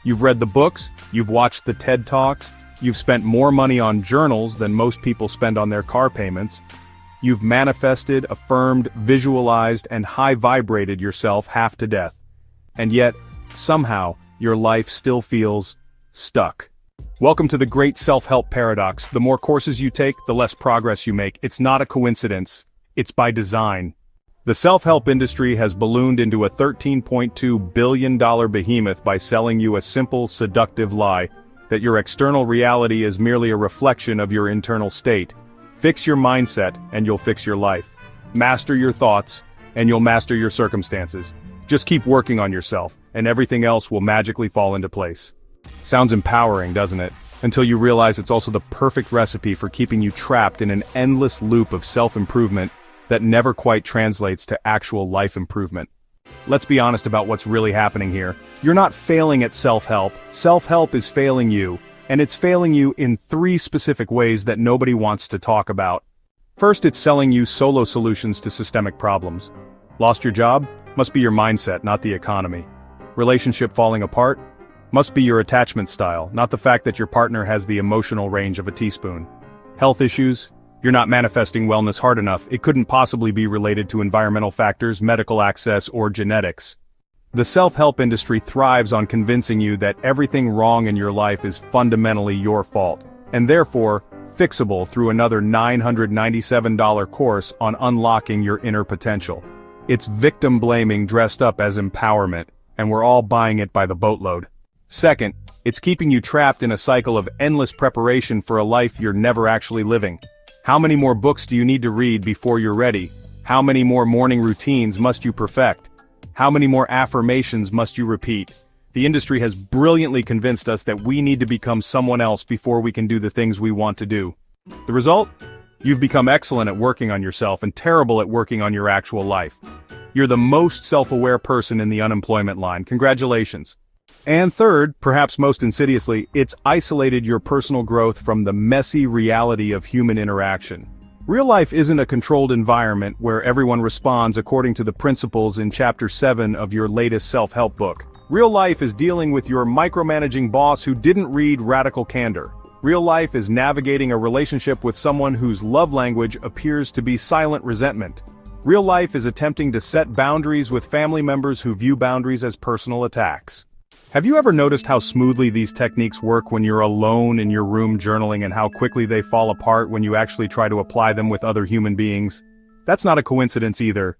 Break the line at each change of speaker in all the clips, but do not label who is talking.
You've read the books, you've watched the TED Talks, you've spent more money on journals than most people spend on their car payments. You've manifested, affirmed, visualized, and high-vibrated yourself half to death. And yet, somehow, your life still feels stuck. Welcome to the great self-help paradox. The more courses you take, the less progress you make. It's not a coincidence. It's by design. The self-help industry has ballooned into a $13.2 billion behemoth by selling you a simple, seductive lie that your external reality is merely a reflection of your internal state. Fix your mindset, and you'll fix your life. Master your thoughts, and you'll master your circumstances. Just keep working on yourself, and everything else will magically fall into place. Sounds empowering, doesn't it? Until you realize it's also the perfect recipe for keeping you trapped in an endless loop of self-improvement that never quite translates to actual life improvement. Let's be honest about what's really happening here. You're not failing at self-help. Self-help is failing you, and it's failing you in 3 specific ways that nobody wants to talk about. First, it's selling you solo solutions to systemic problems. Lost your job? Must be your mindset, not the economy. Relationship falling apart? Must be your attachment style, not the fact that your partner has the emotional range of a teaspoon. Health issues? You're not manifesting wellness hard enough. It couldn't possibly be related to environmental factors, medical access, or genetics. The self-help industry thrives on convincing you that everything wrong in your life is fundamentally your fault, and therefore, fixable through another $997 course on unlocking your inner potential. It's victim blaming dressed up as empowerment, and we're all buying it by the boatload. Second, it's keeping you trapped in a cycle of endless preparation for a life you're never actually living. How many more books do you need to read before you're ready? How many more morning routines must you perfect? How many more affirmations must you repeat? The industry has brilliantly convinced us that we need to become someone else before we can do the things we want to do. The result? You've become excellent at working on yourself and terrible at working on your actual life. You're the most self-aware person in the unemployment line. Congratulations. And third, perhaps most insidiously, it's isolated your personal growth from the messy reality of human interaction. Real life isn't a controlled environment where everyone responds according to the principles in Chapter 7 of your latest self-help book. Real life is dealing with your micromanaging boss who didn't read Radical Candor. Real life is navigating a relationship with someone whose love language appears to be silent resentment. Real life is attempting to set boundaries with family members who view boundaries as personal attacks. Have you ever noticed how smoothly these techniques work when you're alone in your room journaling and how quickly they fall apart when you actually try to apply them with other human beings? That's not a coincidence either.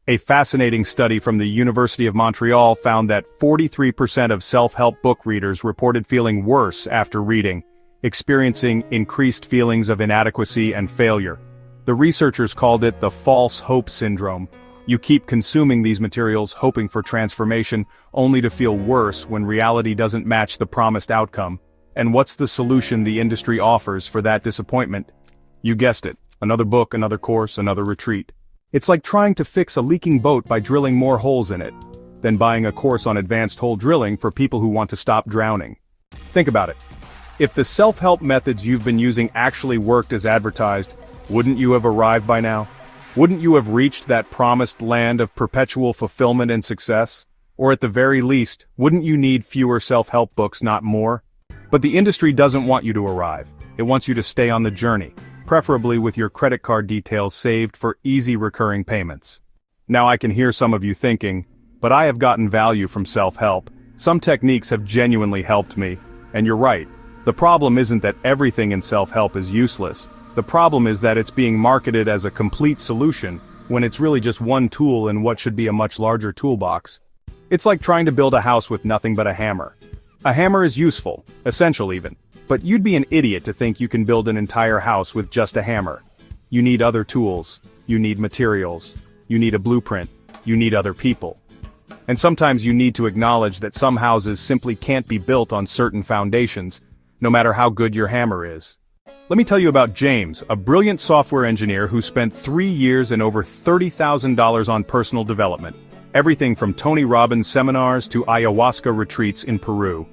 A fascinating study from the University of Montreal found that 43% of self-help book readers reported feeling worse after reading, experiencing increased feelings of inadequacy and failure. The researchers called it the false hope syndrome. You keep consuming these materials hoping for transformation, only to feel worse when reality doesn't match the promised outcome. And what's the solution the industry offers for that disappointment? You guessed it. Another book, another course, another retreat. It's like trying to fix a leaking boat by drilling more holes in it, than buying a course on advanced hole drilling for people who want to stop drowning. Think about it. If the self-help methods you've been using actually worked as advertised, wouldn't you have arrived by now? Wouldn't you have reached that promised land of perpetual fulfillment and success? Or at the very least, wouldn't you need fewer self-help books, not more? But the industry doesn't want you to arrive. It wants you to stay on the journey, preferably with your credit card details saved for easy recurring payments. Now I can hear some of you thinking, but I have gotten value from self-help. Some techniques have genuinely helped me. And you're right. The problem isn't that everything in self-help is useless. The problem is that it's being marketed as a complete solution, when it's really just one tool in what should be a much larger toolbox. It's like trying to build a house with nothing but a hammer. A hammer is useful, essential even, but you'd be an idiot to think you can build an entire house with just a hammer. You need other tools, you need materials, you need a blueprint, you need other people. And sometimes you need to acknowledge that some houses simply can't be built on certain foundations, no matter how good your hammer is. Let me tell you about James, a brilliant software engineer who spent 3 years and over $30,000 on personal development, everything from Tony Robbins seminars to ayahuasca retreats in Peru.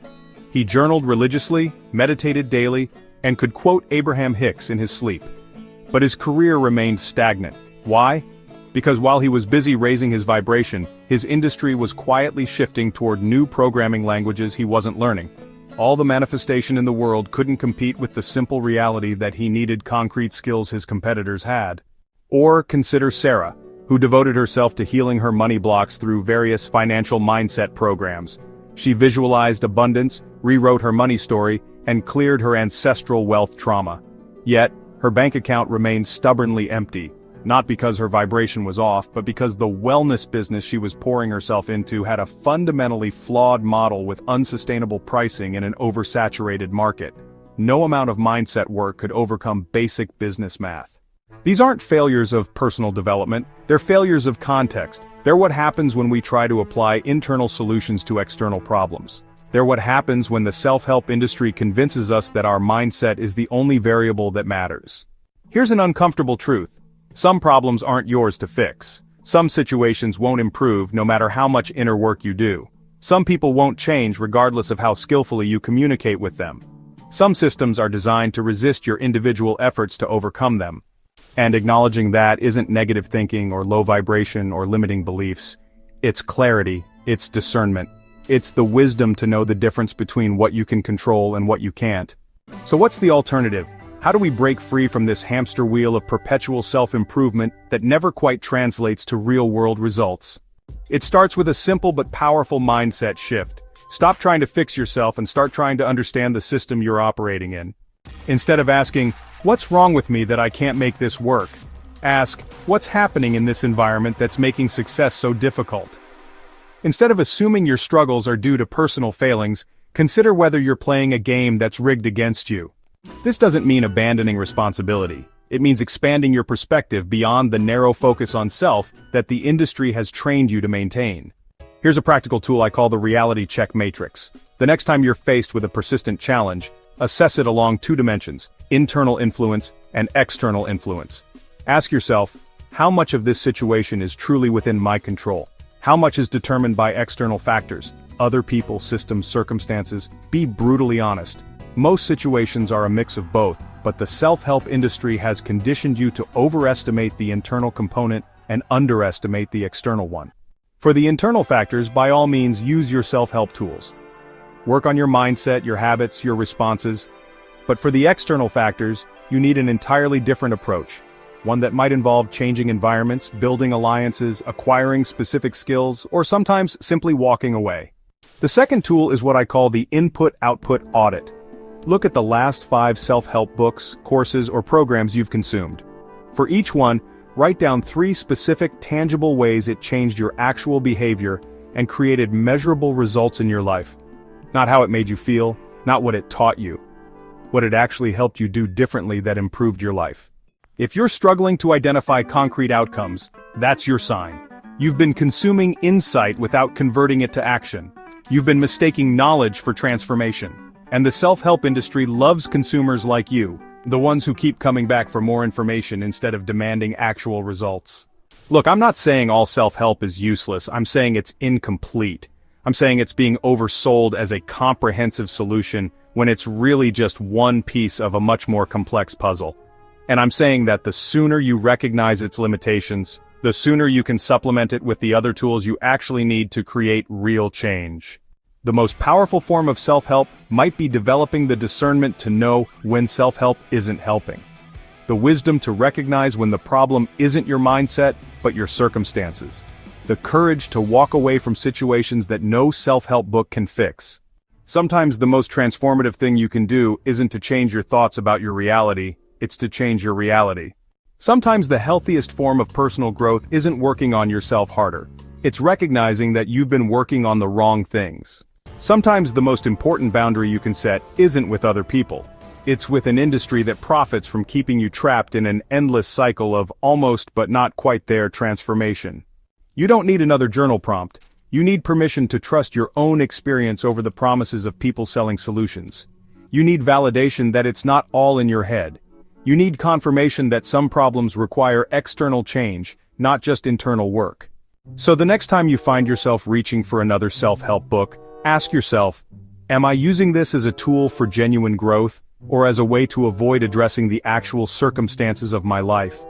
He journaled religiously, meditated daily, and could quote Abraham Hicks in his sleep. But his career remained stagnant. Why? Because while he was busy raising his vibration, His industry was quietly shifting toward new programming languages he wasn't learning. All the manifestation in the world couldn't compete with the simple reality that he needed concrete skills his competitors had. Or consider Sarah, who devoted herself to healing her money blocks through various financial mindset programs. She visualized abundance, rewrote her money story, and cleared her ancestral wealth trauma. Yet, her bank account remained stubbornly empty, not because her vibration was off, but because the wellness business she was pouring herself into had a fundamentally flawed model with unsustainable pricing in an oversaturated market. No amount of mindset work could overcome basic business math. These aren't failures of personal development, they're failures of context. They're what happens when we try to apply internal solutions to external problems. They're what happens when the self-help industry convinces us that our mindset is the only variable that matters. Here's an uncomfortable truth. Some problems aren't yours to fix. Some situations won't improve no matter how much inner work you do. Some people won't change regardless of how skillfully you communicate with them. Some systems are designed to resist your individual efforts to overcome them. And acknowledging that isn't negative thinking or low vibration or limiting beliefs. It's clarity, it's discernment. It's the wisdom to know the difference between what you can control and what you can't. So what's the alternative? How do we break free from this hamster wheel of perpetual self-improvement that never quite translates to real-world results? It starts with a simple but powerful mindset shift. Stop trying to fix yourself and start trying to understand the system you're operating in. Instead of asking, "What's wrong with me that I can't make this work?" ask, "What's happening in this environment that's making success so difficult?" Instead of assuming your struggles are due to personal failings, consider whether you're playing a game that's rigged against you. This doesn't mean abandoning responsibility. It means expanding your perspective beyond the narrow focus on self that the industry has trained you to maintain. Here's a practical tool I call the reality check matrix. The next time you're faced with a persistent challenge, assess it along two dimensions: internal influence and external influence. Ask yourself, how much of this situation is truly within my control? How much is determined by external factors, other people, systems, circumstances? Be brutally honest. Most situations are a mix of both, but the self-help industry has conditioned you to overestimate the internal component and underestimate the external one. For the internal factors, by all means, use your self-help tools. Work on your mindset, your habits, your responses. But for the external factors, you need an entirely different approach. One that might involve changing environments, building alliances, acquiring specific skills, or sometimes simply walking away. The second tool is what I call the input-output audit. Look at the last 5 self-help books, courses, or programs you've consumed. For each one, write down 3 specific, tangible ways it changed your actual behavior and created measurable results in your life. Not how it made you feel, not what it taught you. What it actually helped you do differently that improved your life. If you're struggling to identify concrete outcomes, that's your sign. You've been consuming insight without converting it to action. You've been mistaking knowledge for transformation. And the self-help industry loves consumers like you, the ones who keep coming back for more information instead of demanding actual results. Look, I'm not saying all self-help is useless. I'm saying it's incomplete. I'm saying it's being oversold as a comprehensive solution when it's really just one piece of a much more complex puzzle. And I'm saying that the sooner you recognize its limitations, the sooner you can supplement it with the other tools you actually need to create real change. The most powerful form of self-help might be developing the discernment to know when self-help isn't helping. The wisdom to recognize when the problem isn't your mindset, but your circumstances. The courage to walk away from situations that no self-help book can fix. Sometimes the most transformative thing you can do isn't to change your thoughts about your reality, it's to change your reality. Sometimes the healthiest form of personal growth isn't working on yourself harder. It's recognizing that you've been working on the wrong things. Sometimes the most important boundary you can set isn't with other people. It's with an industry that profits from keeping you trapped in an endless cycle of almost but not quite there transformation. You don't need another journal prompt. You need permission to trust your own experience over the promises of people selling solutions. You need validation that it's not all in your head. You need confirmation that some problems require external change, not just internal work. So the next time you find yourself reaching for another self-help book, ask yourself, am I using this as a tool for genuine growth, or as a way to avoid addressing the actual circumstances of my life?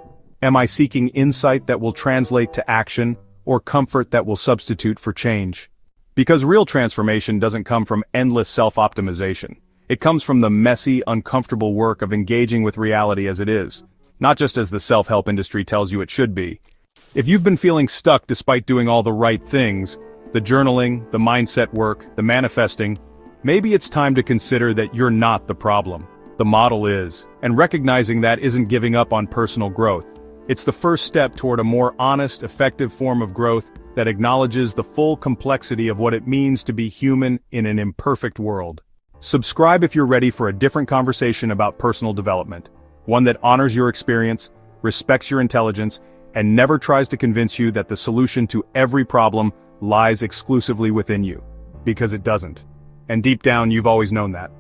Am I seeking insight that will translate to action, or comfort that will substitute for change. Because real transformation doesn't come from endless self-optimization. It comes from the messy, uncomfortable work of engaging with reality as it is, not just as the self-help industry tells you it should be. If you've been feeling stuck despite doing all the right things, the journaling, the mindset work, the manifesting, maybe it's time to consider that you're not the problem. The model is, and recognizing that isn't giving up on personal growth. It's the first step toward a more honest, effective form of growth that acknowledges the full complexity of what it means to be human in an imperfect world. Subscribe if you're ready for a different conversation about personal development, one that honors your experience, respects your intelligence, and never tries to convince you that the solution to every problem lies exclusively within you. Because it doesn't. And deep down, you've always known that.